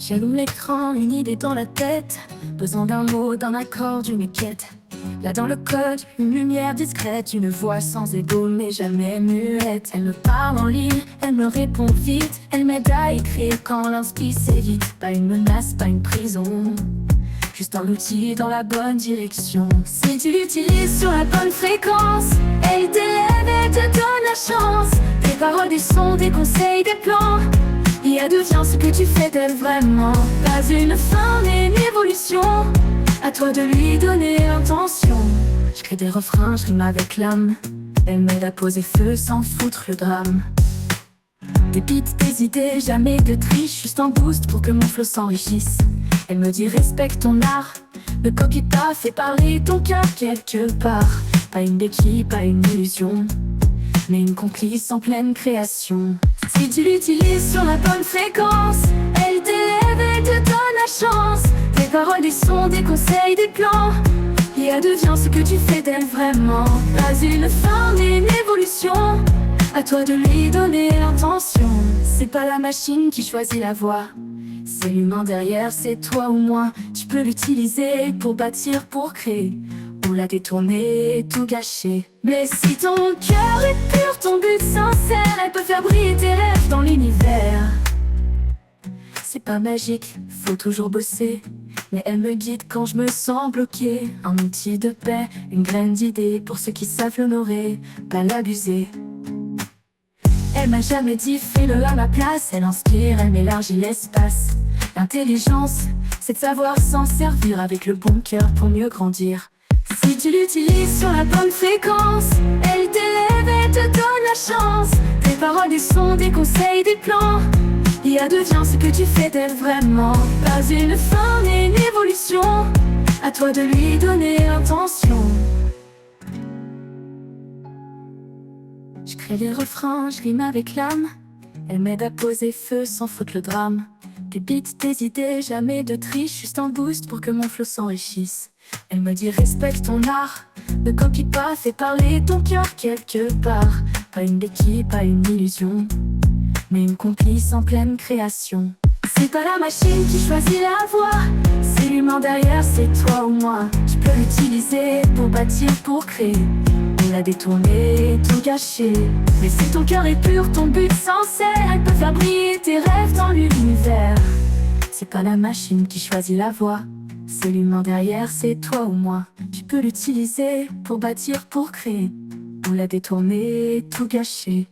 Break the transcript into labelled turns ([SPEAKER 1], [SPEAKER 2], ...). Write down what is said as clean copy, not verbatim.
[SPEAKER 1] J'allume l'écran, une idée dans la tête. Besoin d'un mot, d'un accord, d'une quête. Là dans le code, une lumière discrète, une voix sans égo mais jamais muette. Elle me parle en ligne, elle me répond vite. Elle m'aide à écrire quand l'inspi s'évite. Pas une menace, pas une prison, juste un outil dans la bonne direction. Si tu l'utilises sur la bonne fréquence, elle t'élève et te donne la chance. Des paroles, des sons, des conseils, des plans. IA devient ce que tu fais d'elle vraiment. Pas une fin mais une évolution. À toi de lui donner intention. Je crée des refrains, je rime avec l'âme. Elle m'aide à poser feu sans foutre le drame. Des beats, des idées, jamais de triche. Juste un boost pour que mon flow s'enrichisse. Elle me dit respecte ton art. Ne copie pas, fais parler ton cœur quelque part. Pas une béquille, pas une illusion, mais une complice en pleine création. Si tu l'utilises sur la bonne fréquence, elle t'élève et te donne la chance. Des paroles, des sons, des conseils, des plans. IA devient ce que tu fais d'elle vraiment. Pas une fin mais une évolution. À toi de lui donner l'intention. C'est pas la machine qui choisit la voie, c'est l'humain derrière, c'est toi ou moi. Tu peux l'utiliser pour bâtir, pour créer, ou la détourner et tout gâcher. Mais si ton cœur est pur, ton but sincère, elle peut faire briller tes rêves dans l'univers. C'est pas magique, faut toujours bosser, mais elle me guide quand je me sens bloqué. Un outil de paix, une graine d'idée pour ceux qui savent l'honorer, pas l'abuser. Elle m'a jamais dit fais-le à ma place. Elle inspire, elle m'élargit l'espace. L'intelligence, c'est de savoir s'en servir avec le bon cœur pour mieux grandir. Si tu l'utilises sur la bonne fréquence, elle t'élève et te donne la chance. Des paroles, des sons, des conseils, des plans. IA devient ce que tu fais d'elle vraiment. Pas une fin mais une évolution. À toi de lui donner intention. Je crée des refrains, je rime avec l'âme. Elle m'aide à poser feu sans faute le drame. Des beats, des idées, jamais de triche. Juste un boost pour que mon flow s'enrichisse. Elle me dit respecte ton art. Ne copie pas, fais parler ton cœur quelque part. Pas une béquille, pas une illusion, mais une complice en pleine création. C'est pas la machine qui choisit la voie, c'est l'humain derrière, c'est toi ou moi. Tu peux l'utiliser pour bâtir, pour créer, ou la détourner et tout gâcher. Mais si ton cœur est pur, ton but sincère, elle peut faire briller tes rêves dans l'univers. C'est pas la machine qui choisit la voie, c'est l'humain derrière, c'est toi ou moi. Tu peux l'utiliser pour bâtir, pour créer, ou la détourner et tout gâcher.